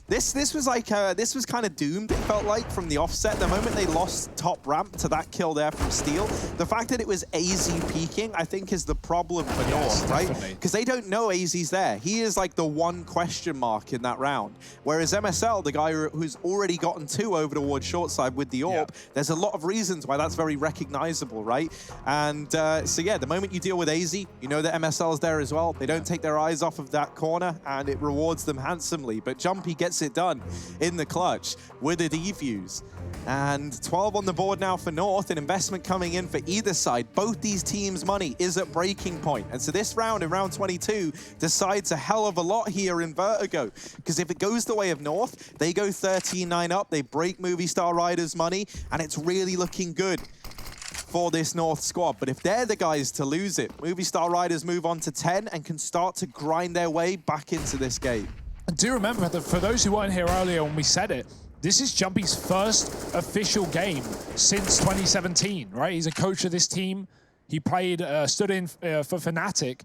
This was like this was kind of doomed, it felt like, from the offset. The moment they lost top ramp to that kill there from Steel, the fact that it was AZ peeking, I think, is the problem for North, right? Because they don't know AZ's there. He is like the one question mark in that round. Whereas MSL, the guy who's already gotten 2 over towards short side with the AWP, there's a lot of reasons why that's very recognizable, right? And so yeah, the moment you deal with AZ, you know that MSL's there as well. They don't take their eyes off of that corner, and it rewards them handsomely. But Jumpy gets it done in the clutch with a defuse. And 12 on the board now for North, an investment coming in for either side. Both these teams' money is at breaking point. And so this round, in round 22, decides a hell of a lot here in Vertigo. Because if it goes the way of North, they go 13-9 up, they break Movistar Riders' money, and it's really looking good for this North squad. But if they're the guys to lose it, Movistar Riders move on to 10 and can start to grind their way back into this game. And do remember that for those who weren't here earlier when we said it, this is Jumpy's first official game since 2017, right? He's a coach of this team. He played, stood in for Fnatic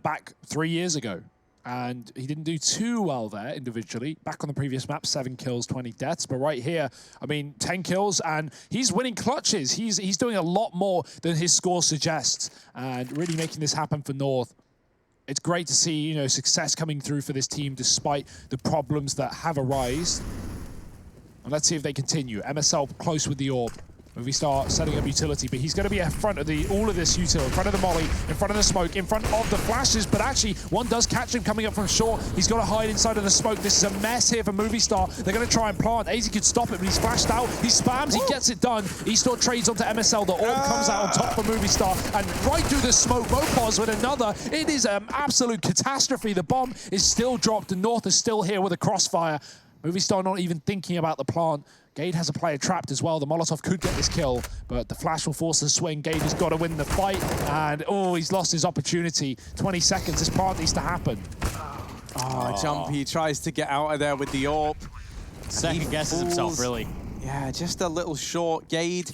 back 3 years ago. And he didn't do too well there individually. Back on the previous map, 7 kills, 20 deaths. But right here, I mean, 10 kills, and he's winning clutches. He's doing a lot more than his score suggests, and really making this happen for North. It's great to see, you know, success coming through for this team despite the problems that have arisen. And let's see if they continue. MSL close with the AWP. Movistar setting up utility, but he's going to be in front of all of this utility, in front of the molly, in front of the smoke, in front of the flashes, but actually one does catch him coming up from short. He's got to hide inside of the smoke. This is a mess here for Movistar. They're going to try and plant. AZ could stop it, but he's flashed out. He spams, he gets it done. Eastor trades onto MSL. The AWP comes out on top for Movistar, and right through the smoke, Mopos with another. It is an absolute catastrophe. The bomb is still dropped, and North is still here with a crossfire. Movistar not even thinking about the plant. Gade has a player trapped as well. The Molotov could get this kill, but the flash will force the swing. Gade has got to win the fight, and he's lost his opportunity. 20 seconds, this plant needs to happen. Jumpy tries to get out of there with the AWP. Second guesses himself, really. Yeah, just a little short. Gade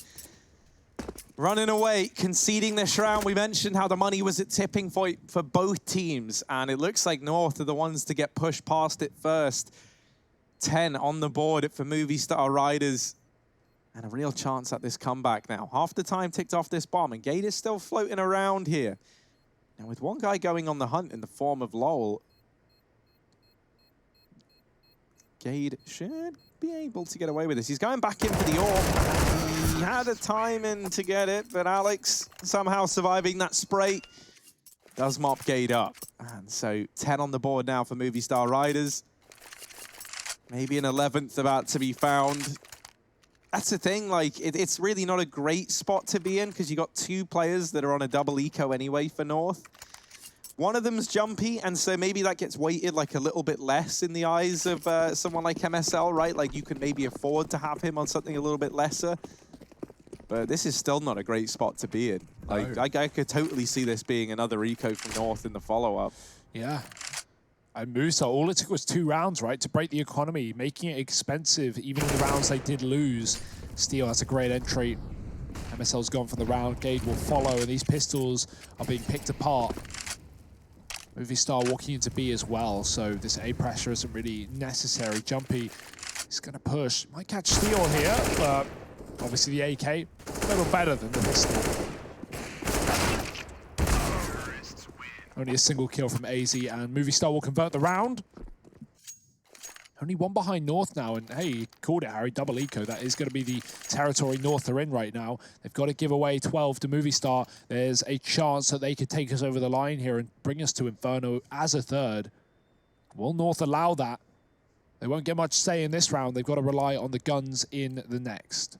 Running away, conceding this round. We mentioned how the money was at tipping point for both teams, and it looks like North are the ones to get pushed past it first. 10 on the board for Movistar Riders, and a real chance at this comeback now. Half the time ticked off this bomb, and Gade is still floating around here. Now with one guy going on the hunt in the form of Lowell, Gade should be able to get away with this. He's going back in for the AWP. He had a timing to get it, but Alex somehow surviving that spray does mop Gade up. And so 10 on the board now for Movistar Riders. Maybe an 11th about to be found. That's the thing, like, it's really not a great spot to be in because you got two players that are on a double eco anyway for North. One of them's jumpy, and so maybe that gets weighted like a little bit less in the eyes of someone like MSL, right? Like you could maybe afford to have him on something a little bit lesser. But this is still not a great spot to be in. Like I could totally see this being another eco from North in the follow-up. Yeah. And Musa, all it took was 2 rounds, right, to break the economy, making it expensive, even in the rounds they did lose. Steel, that's a great entry. MSL's gone for the round. Gade will follow, and these pistols are being picked apart. Movistar walking into B as well, so this A pressure isn't really necessary. Jumpy is going to push. Might catch Steel here, but obviously the AK, a little better than the pistol. Only a single kill from AZ, and Movistar will convert the round. Only one behind North now, and hey, you called it, Harry, double eco. That is going to be the territory North are in right now. They've got to give away 12 to Movistar. There's a chance that they could take us over the line here and bring us to Inferno as a third. Will North allow that? They won't get much say in this round. They've got to rely on the guns in the next.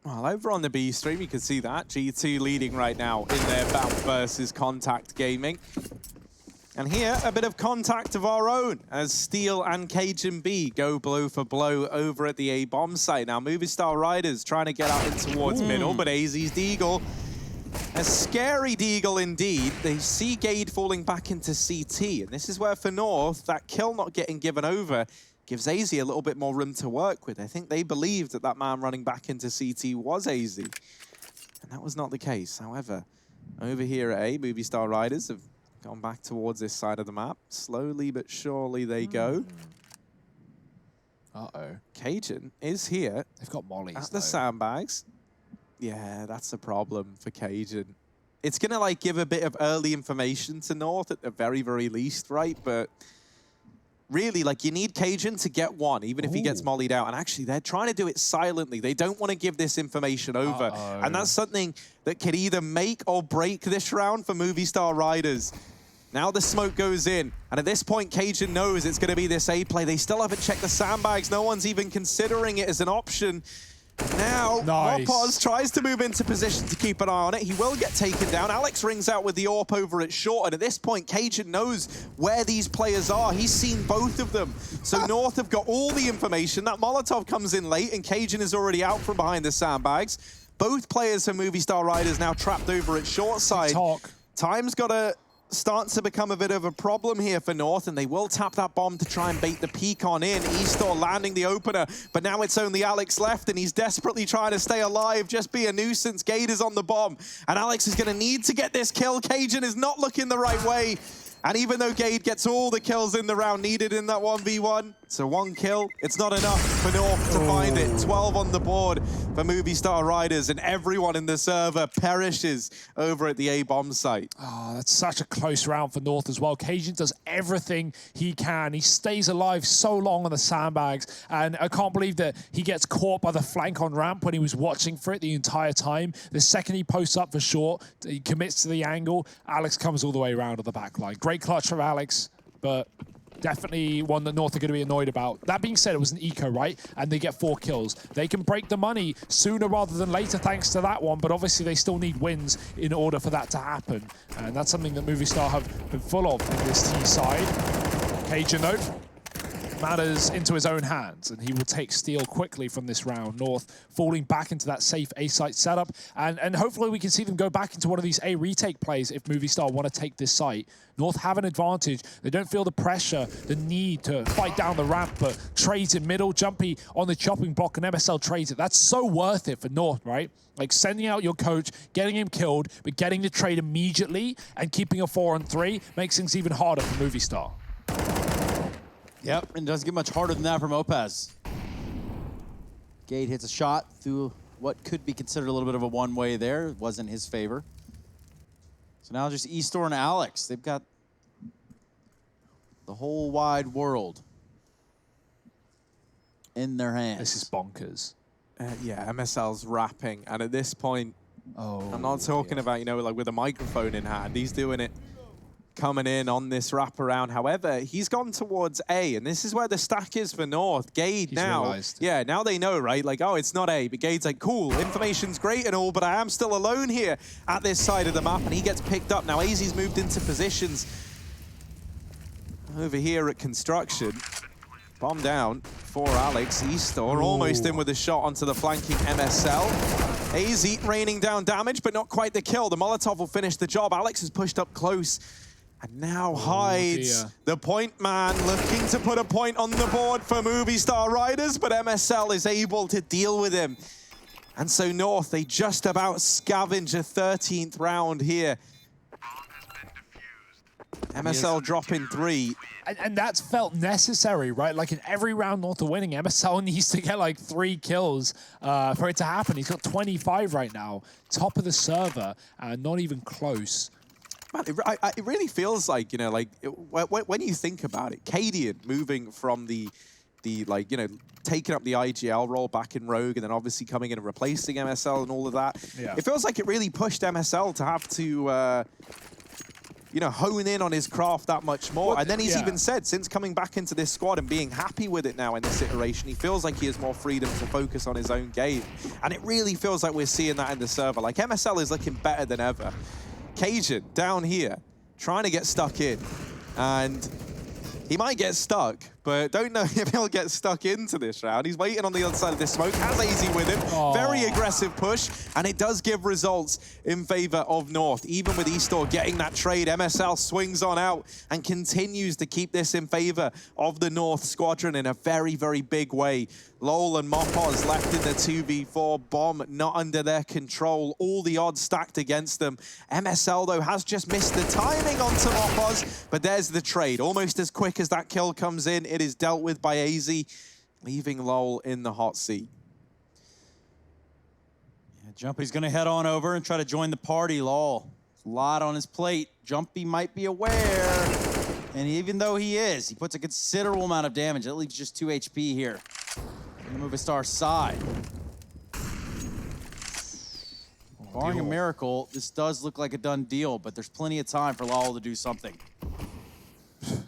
Well, over on the B stream, you can see that. G2 leading right now in their bout versus Contact Gaming. And here, a bit of contact of our own as Steel and Cajun B go blow for blow over at the A-bomb site. Now, Movistar Riders trying to get out in towards middle, but AZ's Deagle, a scary Deagle indeed. They see Gade falling back into CT, and this is where for North, that kill not getting given over gives AZ a little bit more room to work with. I think they believed that that man running back into CT was AZ, and that was not the case. However, over here at A, Movistar Riders have gone back towards this side of the map. Slowly but surely they go. Uh-oh. Cajun is here. They've got mollies, at the sandbags. Yeah, that's a problem for Cajun. It's going to like give a bit of early information to North at the very, very least, right? But really, like, you need Cajun to get one, even if he gets mollied out. And actually, they're trying to do it silently. They don't want to give this information over. And that's something that could either make or break this round for Movistar Riders. Now the smoke goes in. And at this point, Cajun knows it's going to be this A play. They still haven't checked the sandbags. No one's even considering it as an option. Now, Mopoz tries to move into position to keep an eye on it. He will get taken down. Alex rings out with the AWP over at short, and at this point, Cajun knows where these players are. He's seen both of them. So North have got all the information. That Molotov comes in late, and Cajun is already out from behind the sandbags. Both players for Movistar Riders now trapped over at short side. Time's got to start to become a bit of a problem here for North, and they will tap that bomb to try and bait the peek on in. Eastor landing the opener, but now it's only Alex left, and he's desperately trying to stay alive, just be a nuisance. Gade is on the bomb, and Alex is going to need to get this kill. Cajun is not looking the right way, and even though Gade gets all the kills in the round needed in that 1v1, so one kill, it's not enough for North to find it. 12 on the board for Movistar Riders, and everyone in the server perishes over at the A-bomb site. Oh, that's such a close round for North as well. Cajun does everything he can. He stays alive so long on the sandbags, and I can't believe that he gets caught by the flank on ramp when he was watching for it the entire time. The second he posts up for short, he commits to the angle. Alex comes all the way around on the back line. Great clutch from Alex, but definitely one that North are going to be annoyed about. That being said, it was an eco, right? And they get 4 kills. They can break the money sooner rather than later thanks to that one, but obviously they still need wins in order for that to happen. And that's something that Movistar have been full of in this T side. Cajun though, matters into his own hands, and he will take Steel quickly from this round. North falling back into that safe A site setup, and hopefully we can see them go back into one of these A retake plays if Movistar want to take this site. North have an advantage. They don't feel the pressure, the need to fight down the ramp, but trades in middle, Jumpy on the chopping block, and MSL trades it. That's so worth it for North, right? Like sending out your coach, getting him killed, but getting the trade immediately and keeping a 4-on-3 makes things even harder for Movistar. Yep, and it doesn't get much harder than that for Mopaz. Gade hits a shot through what could be considered a little bit of a one-way there. It wasn't his favor. So now just Eastor and Alex. They've got the whole wide world in their hands. This is bonkers. Yeah, MSL's rapping, and at this point, I'm not talking about, you know, like with a microphone in hand. He's doing it coming in on this wraparound. However, he's gone towards A, and this is where the stack is for North. Gade now, realized. yeah, now they know, right? Like, oh, it's not A, but Gade's like, cool, information's great and all, but I am still alone here at this side of the map, and he gets picked up. Now, AZ's moved into positions over here at construction. Bomb down for Alex. Eastor almost in with a shot onto the flanking MSL. AZ raining down damage, but not quite the kill. The Molotov will finish the job. Alex is pushed up close and now hides. The point man looking to put a point on the board for Movistar Riders, but MSL is able to deal with him. And so North, they just about scavenge a 13th round here. MSL dropping 3. And that's felt necessary, right? Like in every round North are winning, MSL needs to get like 3 kills for it to happen. He's got 25 right now, top of the server, not even close. Man, it really feels like, you know, like when you think about it, Cadian moving from the like, you know, taking up the IGL role back in Rogue and then obviously coming in and replacing MSL and all of that. Yeah. It feels like it really pushed MSL to have to, you know, hone in on his craft that much more. Well, and then he's even said, since coming back into this squad and being happy with it now in this iteration, he feels like he has more freedom to focus on his own game. And it really feels like we're seeing that in the server. Like, MSL is looking better than ever. Cajun down here, trying to get stuck in. And he might get stuck, but don't know if he'll get stuck into this round. He's waiting on the other side of this smoke, has AZ with him. Very aggressive push, and it does give results in favor of North. Even with Eastor getting that trade, MSL swings on out and continues to keep this in favor of the North squadron in a very, very big way. Lol and Mopaz left in the 2v4. Bomb not under their control. All the odds stacked against them. MSL, though, has just missed the timing onto Mopaz, but there's the trade. Almost as quick as that kill comes in, it is dealt with by AZ, leaving Lol in the hot seat. Yeah, Jumpy's going to head on over and try to join the party. Lol, a lot on his plate. Jumpy might be aware, and even though he is, he puts a considerable amount of damage. That leaves just 2 HP here on the Movistar side. Barring a miracle, this does look like a done deal, but there's plenty of time for Lol to do something.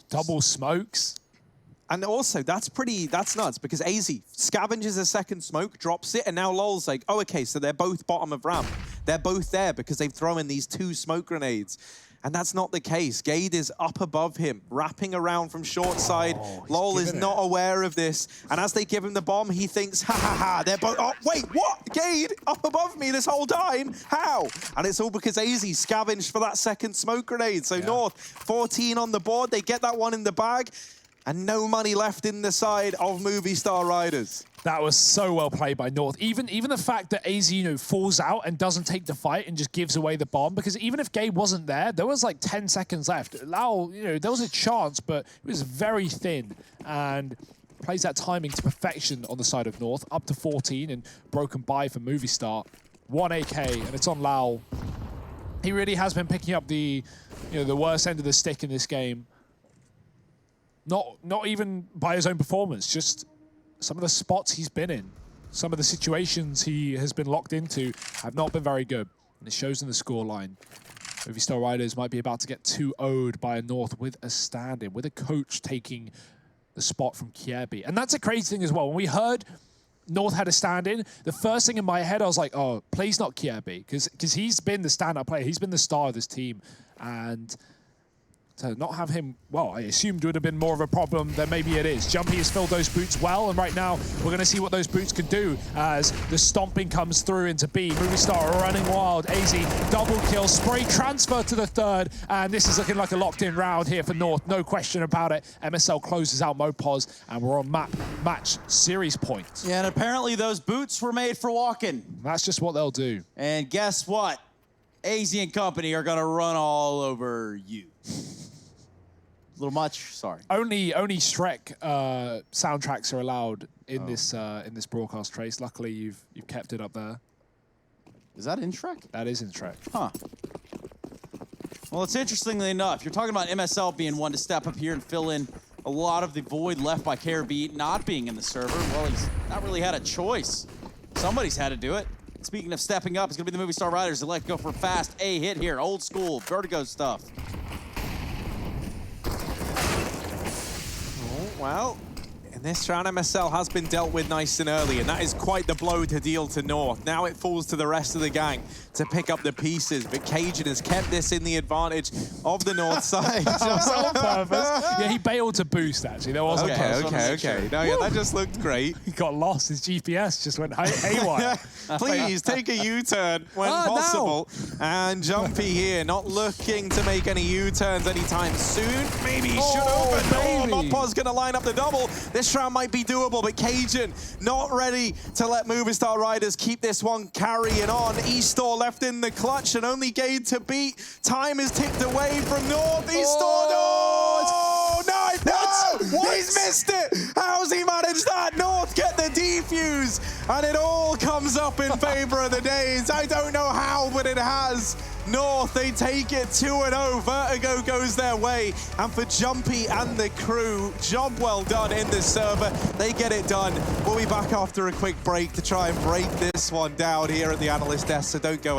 Double smokes. And also, that's nuts, because AZ scavenges a second smoke, drops it, and now Lol's like, oh, okay, so they're both bottom of ramp. They're both there because they've thrown in these 2 smoke grenades. And that's not the case. Gade is up above him, wrapping around from short side. Lol is not aware of this. And as they give him the bomb, he thinks, ha ha ha, they're both, oh, wait, what? Gade up above me this whole time? How? And it's all because AZ scavenged for that second smoke grenade. So North, 14 on the board. They get that one in the bag. And no money left in the side of Movistar Riders. That was so well played by North. Even the fact that AZ, you know, falls out and doesn't take the fight and just gives away the bomb, because even if Gabe wasn't there was like 10 seconds left. Lau, you know, there was a chance, but it was very thin, and plays that timing to perfection on the side of North, up to 14 and broken by for Movistar. 1 AK, and it's on Lau. He really has been picking up the, you know, the worst end of the stick in this game. Not even by his own performance, just some of the spots he's been in, some of the situations he has been locked into have not been very good. And it shows in the scoreline. Movistar Riders might be about to get 2-0'd by a North with a stand-in, with a coach taking the spot from Kiebi. And that's a crazy thing as well. When we heard North had a stand-in, the first thing in my head, I was like, oh, please not Kiebi, because he's been the stand-up player. He's been the star of this team. And to not have him, well, I assumed would have been more of a problem than maybe it is. Jumpy has filled those boots well, and right now we're going to see what those boots can do as the stomping comes through into B. Movistar running wild. AZ double kill, spray transfer to the third, and this is looking like a locked-in round here for North, no question about it. MSL closes out Mopos, and we're on match series point. Yeah, and apparently those boots were made for walking. That's just what they'll do. And guess what? AZ and company are gonna run all over you. A little much, sorry. Only Shrek soundtracks are allowed in this broadcast, Trace. Luckily, you've kept it up there. Is that in Shrek? That is in Shrek. Huh. Well, it's interestingly enough, you're talking about MSL being one to step up here and fill in a lot of the void left by KRB not being in the server. Well, he's not really had a choice. Somebody's had to do it. Speaking of stepping up, it's going to be the Movistar Riders that let go for fast A hit here. Old school, Vertigo stuff. Oh, well, in this round, MSL has been dealt with nice and early, and that is quite the blow to deal to North. Now it falls to the rest of the gang to pick up the pieces, but Cajun has kept this in the advantage of the North side. Just on purpose. Yeah, he bailed to boost, actually. There wasn't Okay. No, yeah, that just looked great. He got lost. His GPS just went haywire. Please take a U-turn when possible. No. And Jumpy here, not looking to make any U-turns anytime soon. Maybe he should have, but no, Mopos gonna line up the double. This round might be doable, but Cajun not ready to let Movistar Riders keep this one carrying on. Eastor left in the clutch and only Gade to beat. Time is ticked away from North. Eastor, no! He's missed it! How's he managed that? North get the defuse, and it all comes up in favor of the Danes. I don't know how, but it has. North, they take it 2-0. Vertigo goes their way. And for Jumpy and the crew, job well done in the server. They get it done. We'll be back after a quick break to try and break this one down here at the analyst desk, so don't go anywhere.